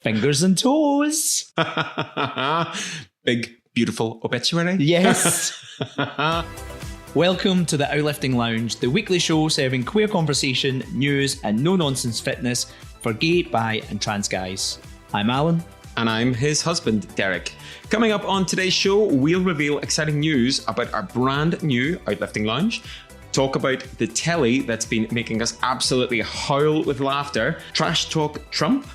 Fingers and toes. Big, beautiful obituary. Yes. Welcome to the Outlifting Lounge, the weekly show serving queer conversation, news and no-nonsense fitness for gay, bi and trans guys. I'm Alan. And I'm his husband, Derek. Coming up on today's show, we'll reveal exciting news about our brand new Outlifting Lounge, talk about the telly that's been making us absolutely howl with laughter, trash talk Trump,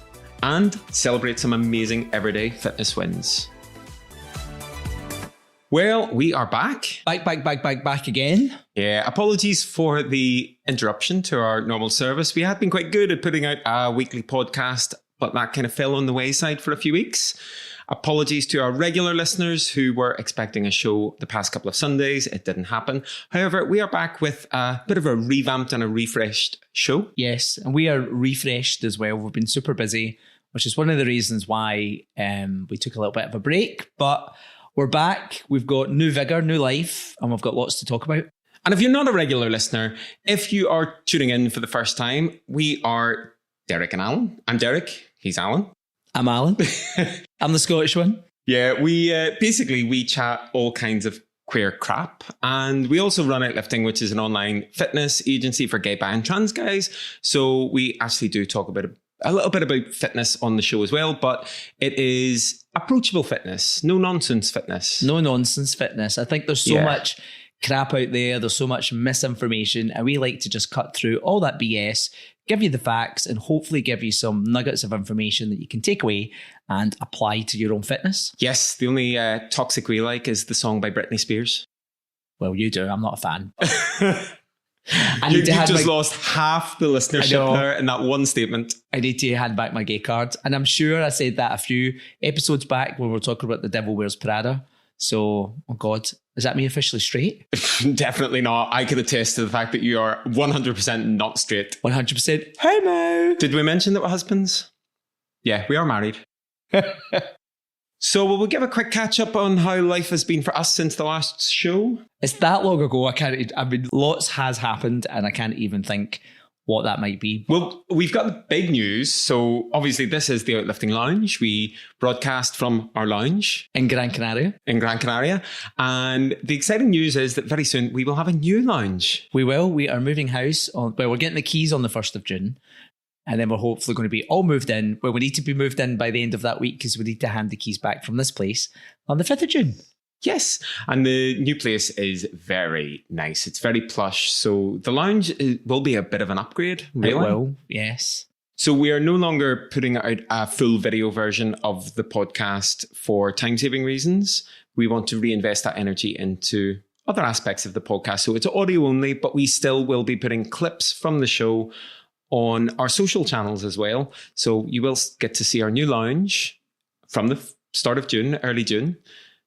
and celebrate some amazing everyday fitness wins. Well, we are back. Back again. Yeah, apologies for the interruption to our normal service. We had been quite good at putting out a weekly podcast, but that kind of fell on the wayside for a few weeks. Apologies to our regular listeners who were expecting a show the past couple of Sundays. It didn't happen. However, we are back with a bit of a revamped and a refreshed show. Yes, and we are refreshed as well. We've been super busy, which is one of the reasons why we took a little bit of a break, but we're back. We've got new vigour, new life, and we've got lots to talk about. And if you're not a regular listener, if you are tuning in for the first time, we are Derek and Alan. I'm Derek. He's Alan. I'm Alan. I'm the Scottish one. Yeah, we chat all kinds of queer crap. And we also run Outlifting, which is an online fitness agency for gay, bi and trans guys. So we actually do talk about a little bit about fitness on the show as well, but it is approachable fitness, no nonsense fitness. No nonsense fitness. I think there's so much crap out there. There's so much misinformation, and we like to just cut through all that BS, give you the facts, and hopefully give you some nuggets of information that you can take away and apply to your own fitness. Yes, the only toxic we like is the song by Britney Spears. Well, you do. I'm not a fan. You just lost half the listenership there in that one statement. I need to hand back my gay card. And I'm sure I said that a few episodes back when we were talking about The Devil Wears Prada. So, oh God, is that me officially straight? Definitely not. I can attest to the fact that you are 100% not straight. 100% homo. Did we mention that we're husbands? Yeah, we are married. So we'll give a quick catch up on how life has been for us since the last show. It's that long ago. Lots has happened and I can't even think what that might be. Well, we've got the big news. So obviously this is the Outlifting Lounge. We broadcast from our lounge. In Gran Canaria. And the exciting news is that very soon we will have a new lounge. We will. We are moving house. We're getting the keys on the 1st of June. And then we're hopefully going to be all moved in. Well, we need to be moved in by the end of that week because we need to hand the keys back from this place on the 5th of June. Yes. And the new place is very nice. It's very plush. So the lounge will be a bit of an upgrade. Really. It will, yes. So we are no longer putting out a full video version of the podcast for time-saving reasons. We want to reinvest that energy into other aspects of the podcast. So it's audio only, but we still will be putting clips from the show on our social channels as well. So you will get to see our new lounge from the start of June, early June.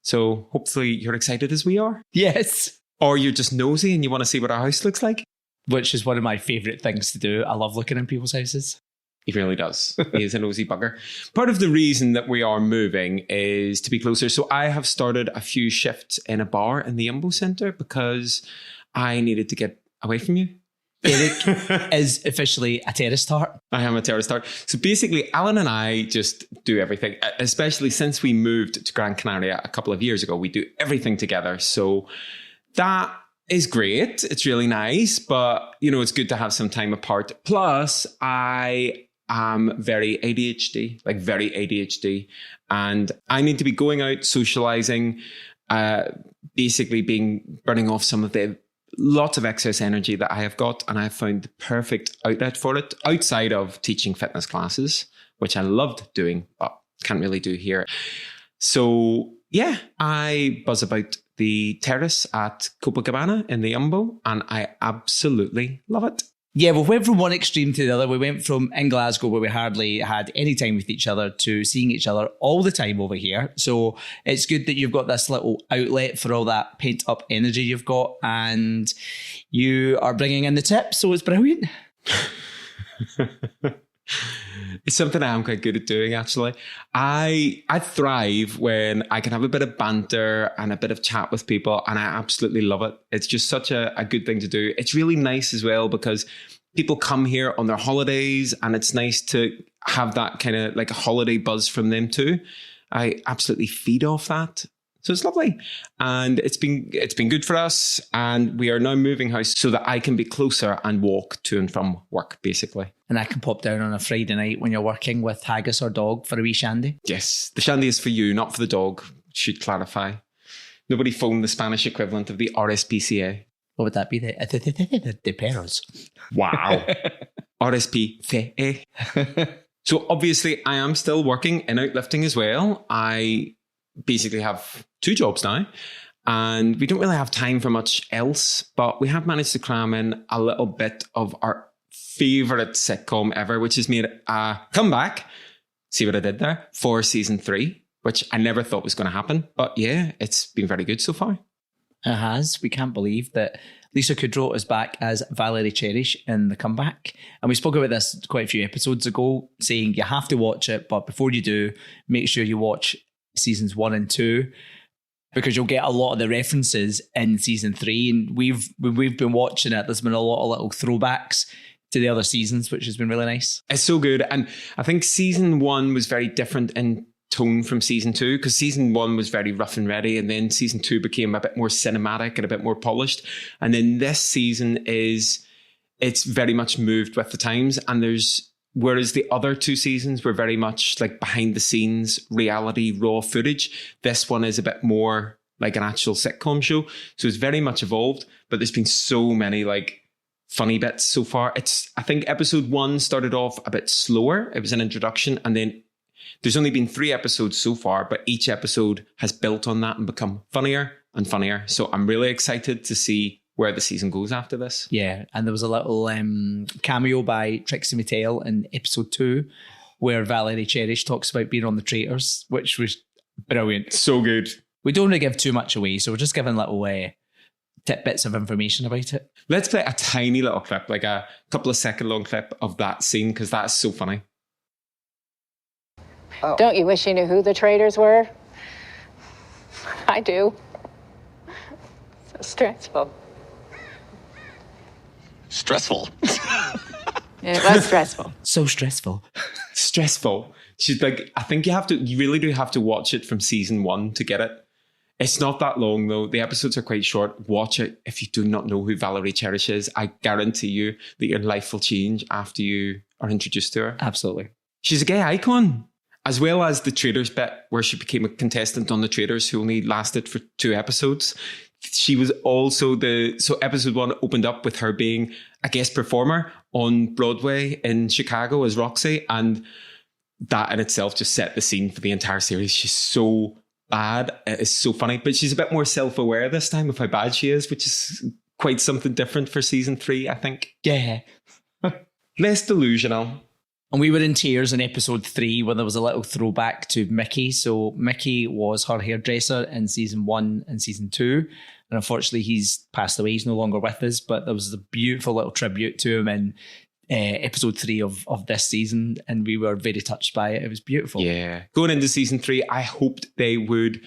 So hopefully you're excited as we are. Yes. Or you're just nosy and you want to see what our house looks like. Which is one of my favourite things to do. I love looking in people's houses. He really does. He is a nosy bugger. Part of the reason that we are moving is to be closer. So I have started a few shifts in a bar in the Umbo Centre because I needed to get away from you. Derek is officially a terrace tart. I am a terrace tart. So basically, Alan and I just do everything, especially since we moved to Gran Canaria a couple of years ago. We do everything together. So that is great. It's really nice, but it's good to have some time apart. Plus, I am very ADHD, and I need to be going out, socializing, basically burning off some of the lots of excess energy that I have got, and I have found the perfect outlet for it outside of teaching fitness classes, which I loved doing, but can't really do here. So yeah, I buzz about the terrace at Copacabana in the Umbo, and I absolutely love it. Yeah, we went from one extreme to the other. We went from in Glasgow, where we hardly had any time with each other, to seeing each other all the time over here. So it's good that you've got this little outlet for all that pent up energy you've got, and you are bringing in the tips. So it's brilliant. It's something I am quite good at doing, actually. I thrive when I can have a bit of banter and a bit of chat with people, and I absolutely love it. It's just such a good thing to do. It's really nice as well because people come here on their holidays, and it's nice to have that kind of like a holiday buzz from them too. I absolutely feed off that. So it's lovely. And it's been good for us. And we are now moving house so that I can be closer and walk to and from work, basically. And I can pop down on a Friday night when you're working with haggis or dog for a wee shandy. Yes, the shandy is for you, not for the dog. Should clarify. Nobody phoned the Spanish equivalent of the RSPCA. What would that be? The perros. Wow. RSPCA. So obviously I am still working in Outlifting as well. I basically have 2 jobs now, and we don't really have time for much else, but we have managed to cram in a little bit of our favourite sitcom ever, which has made a comeback. See what I did there? For season 3, which I never thought was going to happen. But yeah, it's been very good so far. It has. We can't believe that Lisa Kudrow is back as Valerie Cherish in the comeback. And we spoke about this quite a few episodes ago, saying you have to watch it, but before you do, make sure you watch seasons 1 and 2, because you'll get a lot of the references in season 3. And we've been watching it. There's been a lot of little throwbacks to the other seasons, which has been really nice. It's so good. And I think season 1 was very different in tone from season 2, because season 1 was very rough and ready, and then season 2 became a bit more cinematic and a bit more polished. And then this season it's very much moved with the times, and whereas the other 2 seasons were very much like behind the scenes reality raw footage, this one is a bit more like an actual sitcom show. So it's very much evolved, but there's been so many like funny bits so far. I think episode 1 started off a bit slower. It was an introduction, and then there's only been 3 episodes so far, but each episode has built on that and become funnier and funnier. So I'm really excited to see where the season goes after this. Yeah, and there was a little cameo by Trixie Mattel in episode 2 where Valerie Cherish talks about being on the Traitors, which was brilliant. So good. We don't want to give too much away, so we're just giving little tidbits of information about it. Let's play a tiny little clip, like a couple of second long clip of that scene, because that's so funny. Oh. Don't you wish you knew who the traitors were? I do. So stressful. Stressful. It was stressful. So stressful. Stressful. She's like, I think you really do have to watch it from season 1 to get it. It's not that long though. The episodes are quite short. Watch it if you do not know who Valerie Cherish is. I guarantee you that your life will change after you are introduced to her. Absolutely. She's a gay icon. As well as the Traitors bit where she became a contestant on the Traitors who only lasted for 2 episodes. She was also so episode 1 opened up with her being a guest performer on Broadway in Chicago as Roxy. And that in itself just set the scene for the entire series. She's so bad. It is so funny. But she's a bit more self-aware this time of how bad she is, which is quite something different for season 3, I think. Yeah. Less delusional. And we were in tears in episode 3 when there was a little throwback to Mickey. So Mickey was her hairdresser in season 1 and season 2. And unfortunately, he's passed away. He's no longer with us. But there was a beautiful little tribute to him in episode 3 of this season. And we were very touched by it. It was beautiful. Yeah. Going into season 3, I hoped they would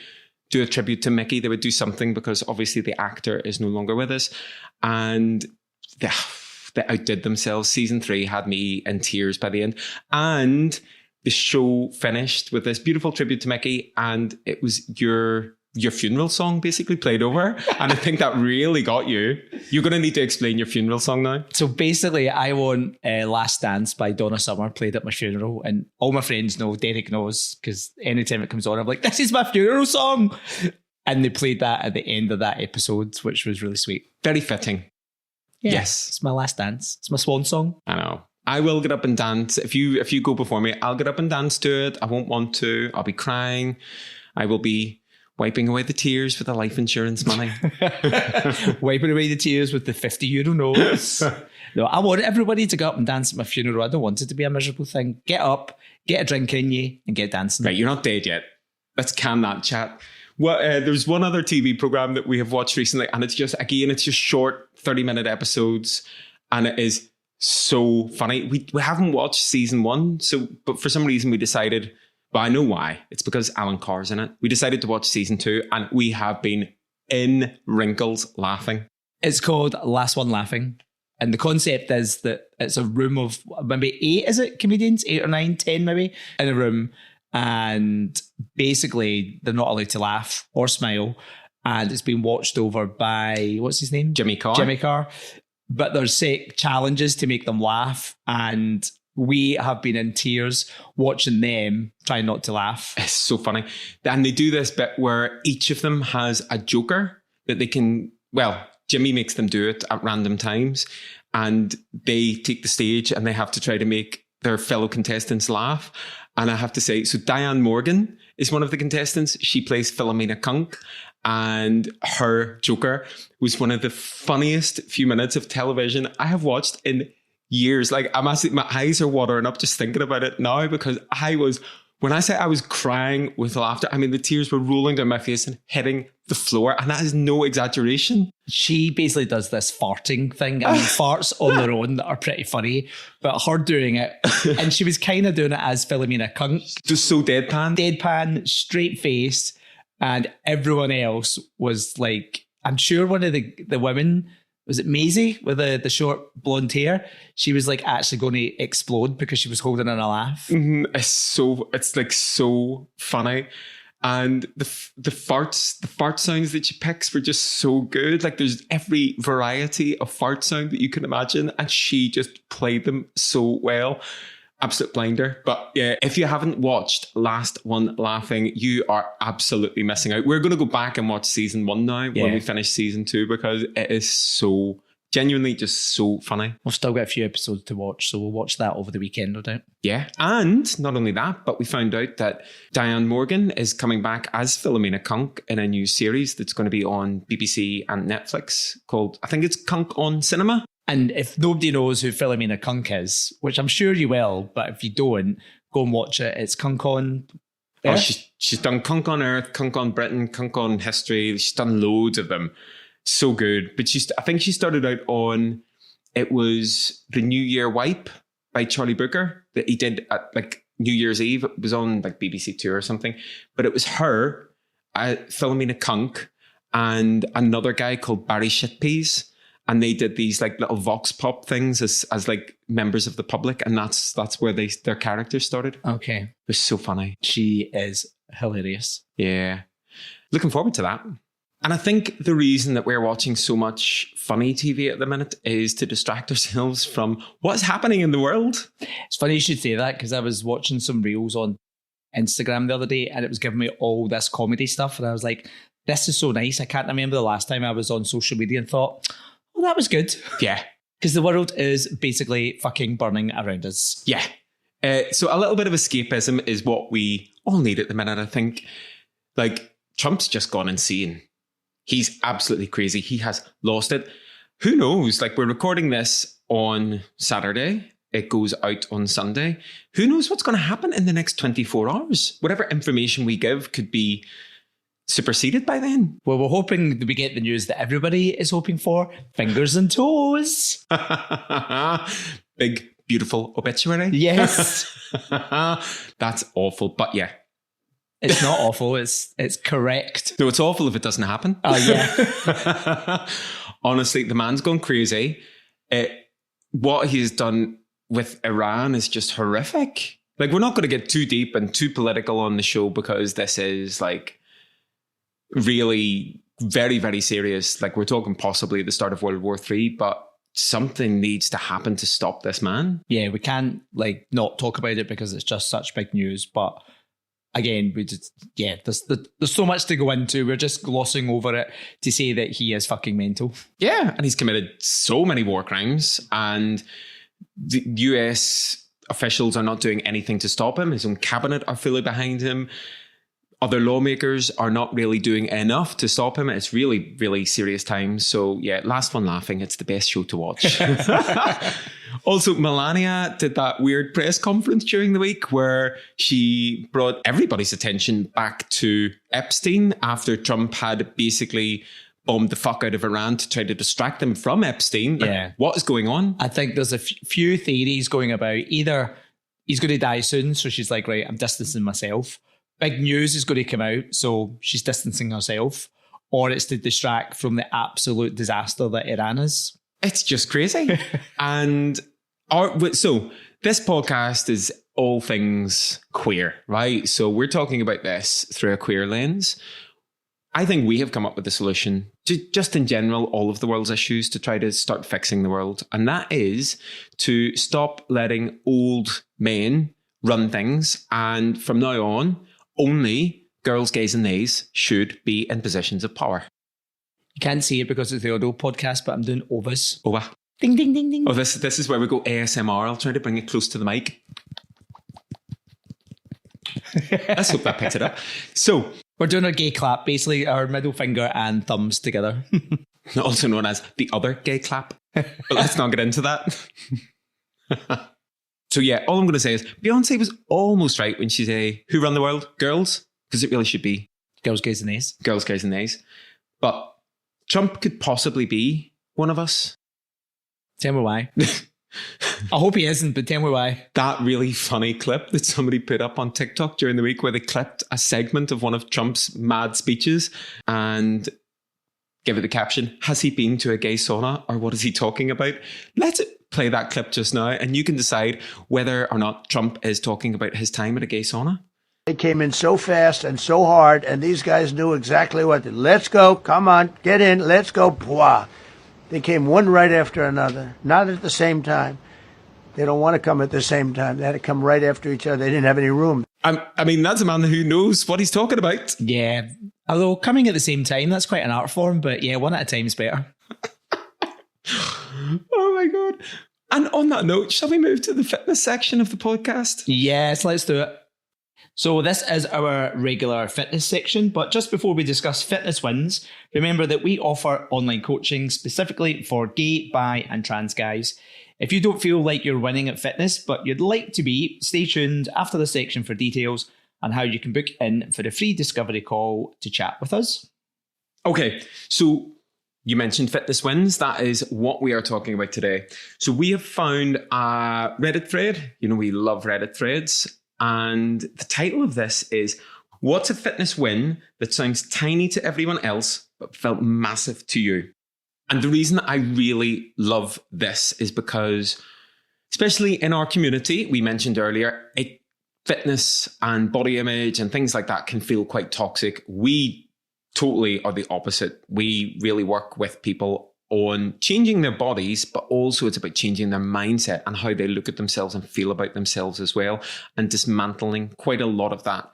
do a tribute to Mickey. They would do something because obviously the actor is no longer with us. And they outdid themselves. Season 3 had me in tears by the end. And the show finished with this beautiful tribute to Mickey, and it was your funeral song basically played over. And I think that really got you. You're going to need to explain your funeral song now. So basically, I want Last Dance by Donna Summer played at my funeral. And all my friends know, Derek knows, because anytime it comes on, I'm like, this is my funeral song. And they played that at the end of that episode, which was really sweet. Very fitting. Yeah, yes. It's my last dance. It's my swan song. I know. I will get up and dance. If you go before me, I'll get up and dance to it. I won't want to. I'll be crying. I will be wiping away the tears with the life insurance money. Wiping away the tears with the €50 notes. No, I want everybody to go up and dance at my funeral. I don't want it to be a miserable thing. Get up, get a drink in you, and get dancing. Right, you're not dead yet. Let's can that chat. Well, there's one other TV program that we have watched recently, and it's just short 30-minute episodes, and it is so funny. We haven't watched season 1, but for some reason we decided, well, I know why. It's because Alan Carr's in it. We decided to watch season 2, and we have been in wrinkles laughing. It's called Last One Laughing. And the concept is that it's a room of maybe 8, is it, comedians? 8 or 9, 10 maybe, in a room. And basically, they're not allowed to laugh or smile. And it's been watched over by, what's his name? Jimmy Carr. Jimmy Carr. But there's challenges to make them laugh. And we have been in tears watching them try not to laugh. It's so funny. And they do this bit where each of them has a joker that they can, well, Jimmy makes them do it at random times, and they take the stage and they have to try to make their fellow contestants laugh. And I have to say, so Diane Morgan is one of the contestants. She plays Philomena Kunk, and her joker was one of the funniest few minutes of television I have watched in years. Like, my eyes are watering up just thinking about it now, because when I say I was crying with laughter, I mean, the tears were rolling down my face and hitting the floor. And that is no exaggeration. She basically does this farting thing. I mean, farts on their own that are pretty funny, but her doing it, and she was kind of doing it as Philomena Kunk. Just so deadpan. Deadpan, straight face. And everyone else was like, I'm sure one of the women, was it Maisie with the short blonde hair? She was like actually going to explode because she was holding in a laugh. Mm-hmm. It's like so funny. And the fart sounds that she picks were just so good. Like, there's every variety of fart sound that you can imagine, and she just played them so well. Absolute blinder. But yeah, if you haven't watched Last One Laughing, you are absolutely missing out. We're going to go back and watch season 1 now when we finish season 2, because it is so genuinely just so funny. We've still got a few episodes to watch, so we'll watch that over the weekend, no doubt. Yeah. And not only that, but we found out that Diane Morgan is coming back as Philomena Kunk in a new series that's going to be on BBC and Netflix called, I think it's Kunk on Cinema. And if nobody knows who Philomena Kunk is, which I'm sure you will, but if you don't, go and watch it. It's Kunk on Earth. Oh, she's done Kunk on Earth, Kunk on Britain, Kunk on History. She's done loads of them. So good. But I think she started out on, it was The New Year Wipe by Charlie Brooker that he did at like New Year's Eve. It was on like BBC Two or something. But it was her, Philomena Kunk, and another guy called Barry Shitpeas. And they did these like little vox pop things as like members of the public. And that's where their characters started. Okay. It was so funny. She is hilarious. Yeah. Looking forward to that. And I think the reason that we're watching so much funny TV at the minute is to distract ourselves from what's happening in the world. It's funny you should say that, because I was watching some reels on Instagram the other day and it was giving me all this comedy stuff. And I was like, this is so nice. I can't remember the last time I was on social media and thought, well, that was good. Yeah. Because the world is basically fucking burning around us. Yeah. So a little bit of escapism is what we all need at the minute, I think. Like, Trump's just gone insane. He's absolutely crazy. He has lost it. Who knows? Like, we're recording this on Saturday. It goes out on Sunday. Who knows what's going to happen in the next 24 hours? Whatever information we give could be superseded by then. Well, we're hoping that we get the news that everybody is hoping for. Fingers and toes. Big, beautiful obituary. Yes. That's awful. But yeah. It's not awful. It's correct. No, it's awful if it doesn't happen. Oh, yeah. Honestly, the man's gone crazy. What he's done with Iran is just horrific. Like, we're not going to get too deep and too political on the show, because this is like really very, very serious. Like, we're talking possibly the start of World War III, but something needs to happen to stop this man. Yeah, we can't like not talk about it because it's just such big news. But again, there's so much to go into. We're just glossing over it to say that he is fucking mental. Yeah. And he's committed so many war crimes, and the US officials are not doing anything to stop him. His own cabinet are fully behind him. Other lawmakers are not really doing enough to stop him. It's really, really serious times. So yeah, Last One Laughing, it's the best show to watch. Also, Melania did that weird press conference during the week where she brought everybody's attention back to Epstein after Trump had basically bombed the fuck out of Iran to try to distract them from Epstein. Yeah. What is going on? I think there's a few theories going about. Either he's going to die soon, so she's like, right, I'm distancing myself. Big news is going to come out, so she's distancing herself. Or it's to distract from the absolute disaster that Iran is. It's just crazy. And so this podcast is all things queer, right? So we're talking about this through a queer lens. I think we have come up with a solution to just in general, all of the world's issues to try to start fixing the world. And that is to stop letting old men run things. And from now on, only girls, gays and nays should be in positions of power. You can't see it because it's the audio podcast, but I'm doing ovas. Ova. Ding, ding, ding, ding. Oh, this is where we go ASMR. I'll try to bring it close to the mic. Let's hope that picks it up. So we're doing a gay clap, basically our middle finger and thumbs together. Also known as the other gay clap. But let's not get into that. So yeah, all I'm going to say is Beyonce was almost right when she said, who run the world? Girls? Because it really should be girls, gays and nays. Girls, gays and nays. But Trump could possibly be one of us. Tell me why. I hope he isn't, but tell me why. That really funny clip that somebody put up on TikTok during the week where they clipped a segment of one of Trump's mad speeches and give it the caption, has he been to a gay sauna or what is he talking about? Let's play that clip just now and you can decide whether or not Trump is talking about his time at a gay sauna. They came in so fast and so hard, and these guys knew exactly what to. Let's go, come on, get in, let's go. Pwah. They came one right after another, not at the same time. They don't want to come at the same time. They had to come right after each other. They didn't have any room. I mean, that's a man who knows what he's talking about. Yeah. Although coming at the same time, that's quite an art form, but yeah, one at a time is better. Oh my God. And on that note, shall we move to the fitness section of the podcast? Yes, let's do it. So this is our regular fitness section, but just before we discuss fitness wins, remember that we offer online coaching specifically for gay, bi and trans guys. If you don't feel like you're winning at fitness, but you'd like to be, stay tuned after the section for details on how you can book in for a free discovery call to chat with us. Okay, so you mentioned fitness wins. That is what we are talking about today. So we have found a Reddit thread. You know, we love Reddit threads. And the title of this is, what's a fitness win that sounds tiny to everyone else, but felt massive to you? And the reason I really love this is because, especially in our community, we mentioned earlier, fitness and body image and things like that can feel quite toxic. We totally are the opposite. We really work with people on changing their bodies, but also it's about changing their mindset and how they look at themselves and feel about themselves as well, and dismantling quite a lot of that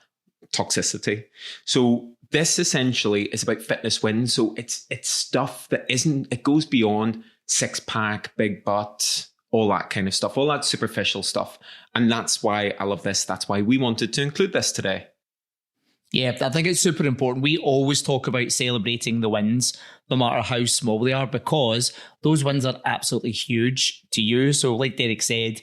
toxicity. So this essentially is about fitness wins. So it's stuff that it goes beyond six pack, big butt, all that kind of stuff, all that superficial stuff. And that's why I love this. That's why we wanted to include this today. Yeah, I think it's super important. We always talk about celebrating the wins, no matter how small they are, because those wins are absolutely huge to you. So like Derek said,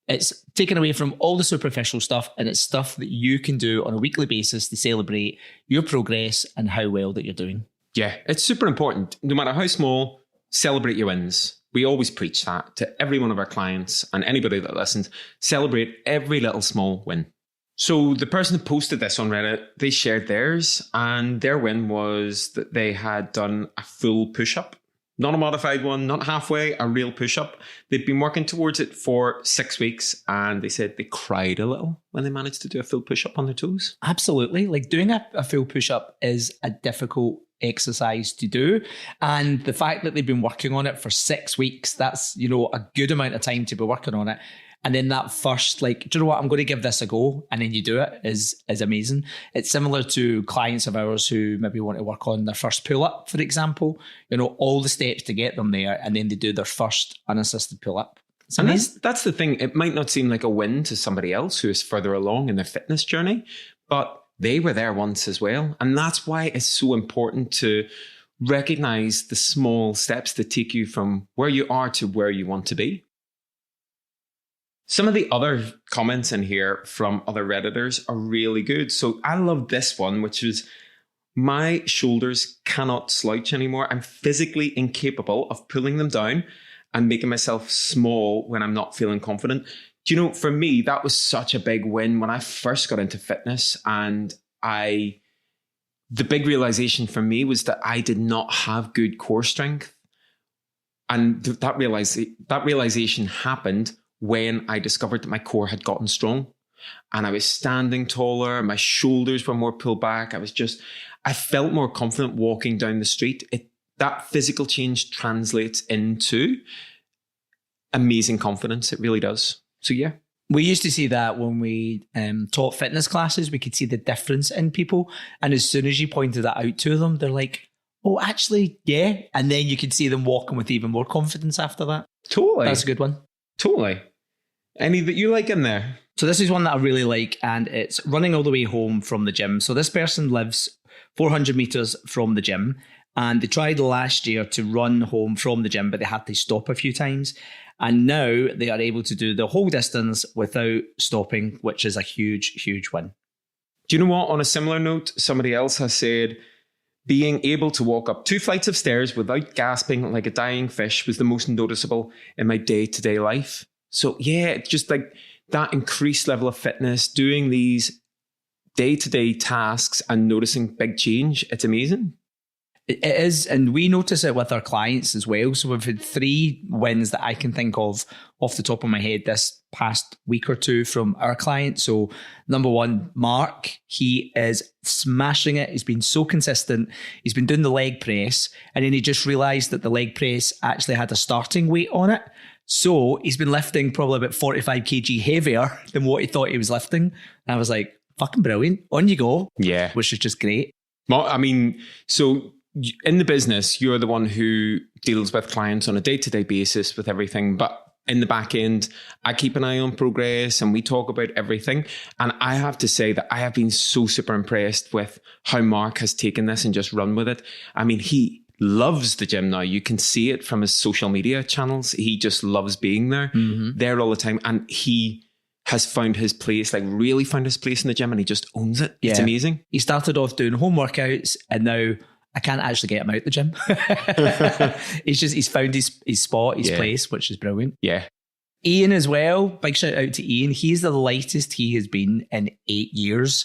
it's taken away from all the superficial stuff, and it's stuff that you can do on a weekly basis to celebrate your progress and how well that you're doing. Yeah, it's super important. No matter how small, celebrate your wins. We always preach that to every one of our clients and anybody that listens. Celebrate every little small win. So the person who posted this on Reddit, they shared theirs, and their win was that they had done a full push-up. Not a modified one, not halfway, a real push-up. They'd been working towards it for 6 weeks, and they said they cried a little when they managed to do a full push-up on their toes. Absolutely. Like doing a full push-up is a difficult exercise to do. And the fact that they've been working on it for 6 weeks, that's, a good amount of time to be working on it. And then that first, do you know what, I'm going to give this a go, and then you do it is amazing. It's similar to clients of ours who maybe want to work on their first pull-up, for example. All the steps to get them there, and then they do their first unassisted pull-up. And that's the thing. It might not seem like a win to somebody else who is further along in their fitness journey, but they were there once as well. And that's why it's so important to recognize the small steps that take you from where you are to where you want to be. Some of the other comments in here from other Redditors are really good. So I love this one, which is, my shoulders cannot slouch anymore. I'm physically incapable of pulling them down and making myself small when I'm not feeling confident. For me, that was such a big win when I first got into fitness. And the big realization for me was that I did not have good core strength. And that realization happened when I discovered that my core had gotten strong and I was standing taller. My shoulders were more pulled back. I felt more confident walking down the street. That physical change translates into amazing confidence. It really does. So yeah. We used to see that when we taught fitness classes. We could see the difference in people. And as soon as you pointed that out to them, they're like, oh, actually, yeah. And then you could see them walking with even more confidence after that. Totally. That's a good one. Totally. Any that you like in there? So this is one that I really like, and it's running all the way home from the gym. So this person lives 400 meters from the gym, and they tried last year to run home from the gym, but they had to stop a few times. And now they are able to do the whole distance without stopping, which is a huge, huge win. Do you know what? On a similar note, somebody else has said, being able to walk up 2 flights of stairs without gasping like a dying fish was the most noticeable in my day-to-day life. So yeah, just like that increased level of fitness, doing these day-to-day tasks and noticing big change. It's amazing. It is, and we notice it with our clients as well. So we've had 3 wins that I can think of off the top of my head this past week or two from our clients. So number 1, Mark, he is smashing it. He's been so consistent. He's been doing the leg press, and then he just realized that the leg press actually had a starting weight on it. So he's been lifting probably about 45 kg heavier than what he thought he was lifting. And I was like, fucking brilliant. On you go. Yeah. Which is just great. Well, I mean, so in the business, you're the one who deals with clients on a day-to-day basis with everything. But in the back end, I keep an eye on progress and we talk about everything. And I have to say that I have been so super impressed with how Mark has taken this and just run with it. I mean, he loves the gym now. You can see it from his social media channels. He just loves being there, there all the time. And he has found his place, like really found his place in the gym, and he just owns it. Yeah. It's amazing. He started off doing home workouts, and now I can't actually get him out the gym. He's found his spot, his place, which is brilliant. Yeah. Ian as well. Big shout out to Ian. He's the lightest he has been in 8 years.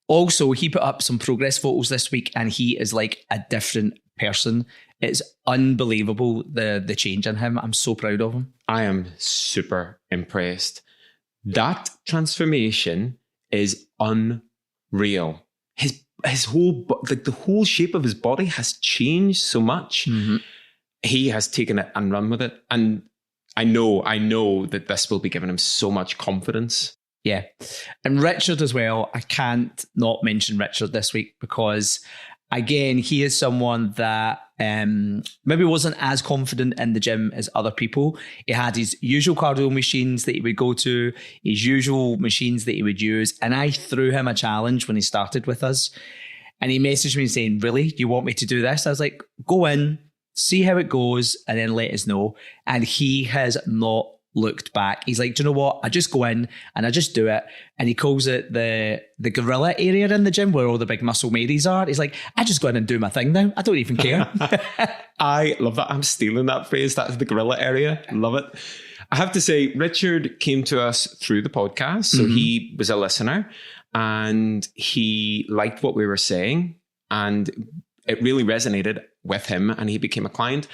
Also, he put up some progress photos this week, and he is like a different person. It's unbelievable, the change in him. I'm so proud of him. I am super impressed. That transformation is unreal. His whole, like the whole shape of his body has changed so much. He has taken it and run with it. And I know that this will be giving him so much confidence. Yeah. And Richard as well. I can't not mention Richard this week because, again, he is someone that maybe wasn't as confident in the gym as other people. He had his usual cardio machines that he would go to, his usual machines that he would use. And I threw him a challenge when he started with us. And he messaged me saying, really, you want me to do this? I was like, go in, see how it goes, and then let us know. And he has not looked back. He's like, do you know what? I just go in and I just do it. And he calls it the gorilla area in the gym where all the big muscle Marys are. He's like, I just go in and do my thing now. I don't even care. I love that. I'm stealing that phrase. That's the gorilla area. Love it. I have to say, Richard came to us through the podcast. So he was a listener and he liked what we were saying and it really resonated with him and he became a client.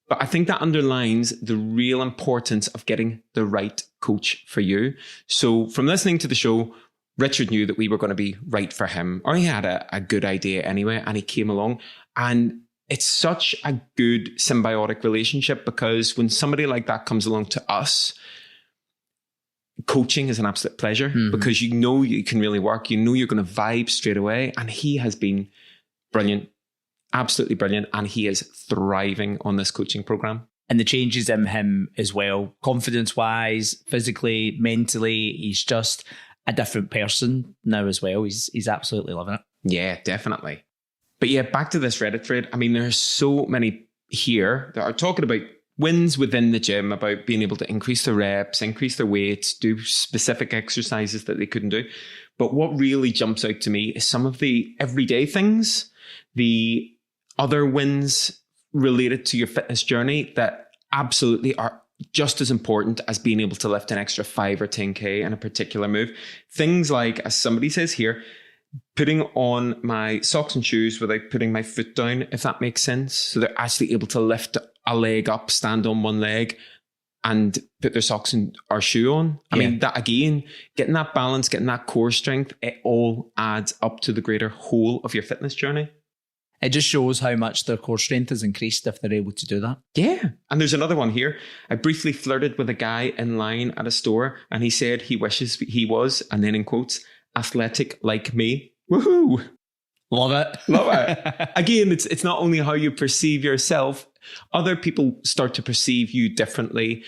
But I think that underlines the real importance of getting the right coach for you. So from listening to the show, Richard knew that we were going to be right for him, or he had a good idea anyway, and he came along. And it's such a good symbiotic relationship because when somebody like that comes along to us, coaching is an absolute pleasure because you know you can really work, you know you're going to vibe straight away. And he has been brilliant. Absolutely brilliant. And he is thriving on this coaching program. And the changes in him as well, confidence-wise, physically, mentally, he's just a different person now as well. He's absolutely loving it. Yeah, definitely. But yeah, back to this Reddit thread. I mean, there's so many here that are talking about wins within the gym, about being able to increase their reps, increase their weights, do specific exercises that they couldn't do. But what really jumps out to me is some of the everyday things, the other wins related to your fitness journey that absolutely are just as important as being able to lift an extra 5 or 10K in a particular move. Things like, as somebody says here, putting on my socks and shoes without putting my foot down, if that makes sense. So they're actually able to lift a leg up, stand on one leg, and put their socks and or shoe on. I mean, that again, getting that balance, getting that core strength, it all adds up to the greater whole of your fitness journey. It just shows how much their core strength has increased if they're able to do that. Yeah. And there's another one here. I briefly flirted with a guy in line at a store, and he said he wishes he was, and then in quotes, athletic like me. Woohoo! Love it. Love it. Again, it's not only how you perceive yourself, other people start to perceive you differently,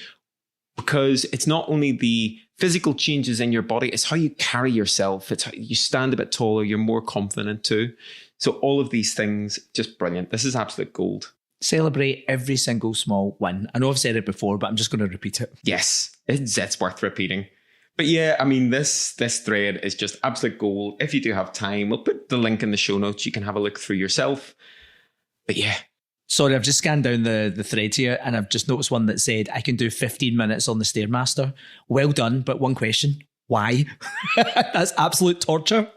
because it's not only the physical changes in your body, it's how you carry yourself. It's how you stand a bit taller, you're more confident too. So all of these things, just brilliant. This is absolute gold. Celebrate every single small win. I know I've said it before, but I'm just going to repeat it. Yes, it's worth repeating. But yeah, I mean, this thread is just absolute gold. If you do have time, we'll put the link in the show notes. You can have a look through yourself. But yeah. Sorry, I've just scanned down the thread here and I've just noticed one that said, I can do 15 minutes on the Stairmaster. Well done, but one question. Why? That's absolute torture.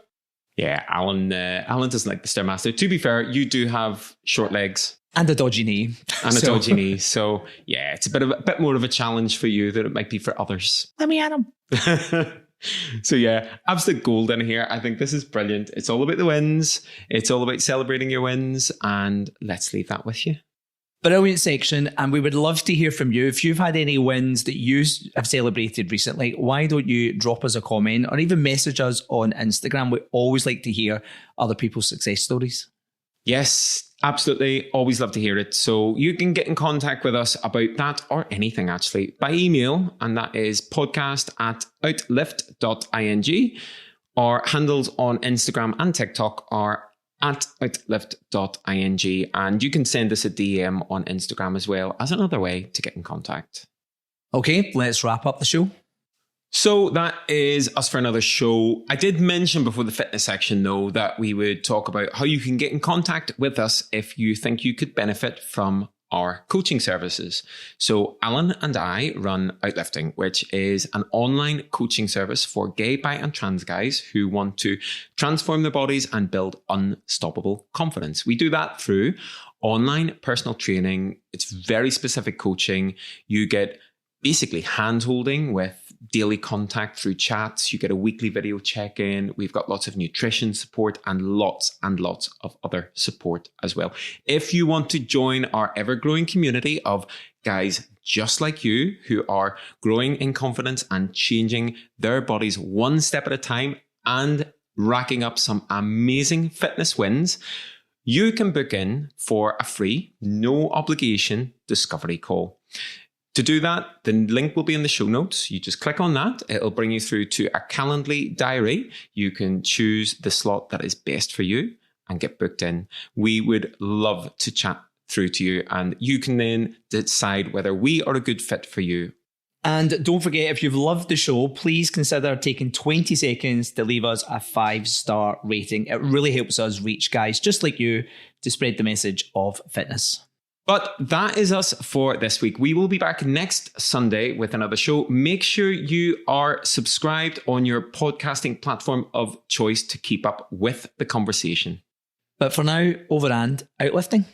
Yeah, Alan doesn't like the Stairmaster. To be fair, you do have short legs. And a dodgy knee. And a dodgy knee. So yeah, it's a bit more of a challenge for you than it might be for others. Let me at him. So yeah, absolute gold in here. I think this is brilliant. It's all about the wins. It's all about celebrating your wins. And let's leave that with you. Brilliant section. And we would love to hear from you. If you've had any wins that you have celebrated recently, why don't you drop us a comment or even message us on Instagram? We always like to hear other people's success stories. Yes, absolutely. Always love to hear it. So you can get in contact with us about that or anything actually by email. And that is podcast@outlift.ing. Our handles on Instagram and TikTok are @outlift.ing. And you can send us a DM on Instagram as well as another way to get in contact. Okay, let's wrap up the show. So that is us for another show. I did mention before the fitness section, though, that we would talk about how you can get in contact with us if you think you could benefit from our coaching services. So Alan and I run Outlifting, which is an online coaching service for gay, bi and trans guys who want to transform their bodies and build unstoppable confidence. We do that through online personal training. It's very specific coaching. You get basically hand-holding with daily contact through chats. You get a weekly video check-in. We've got lots of nutrition support and lots of other support as well. If you want to join our ever-growing community of guys just like you who are growing in confidence and changing their bodies one step at a time and racking up some amazing fitness wins, you can book in for a free, no obligation discovery call. To do that, the link will be in the show notes. You just click on that. It'll bring you through to a Calendly diary. You can choose the slot that is best for you and get booked in. We would love to chat through to you, and you can then decide whether we are a good fit for you. And don't forget, if you've loved the show, please consider taking 20 seconds to leave us a 5-star rating. It really helps us reach guys just like you to spread the message of fitness. But that is us for this week. We will be back next Sunday with another show. Make sure you are subscribed on your podcasting platform of choice to keep up with the conversation. But for now, over and outlifting.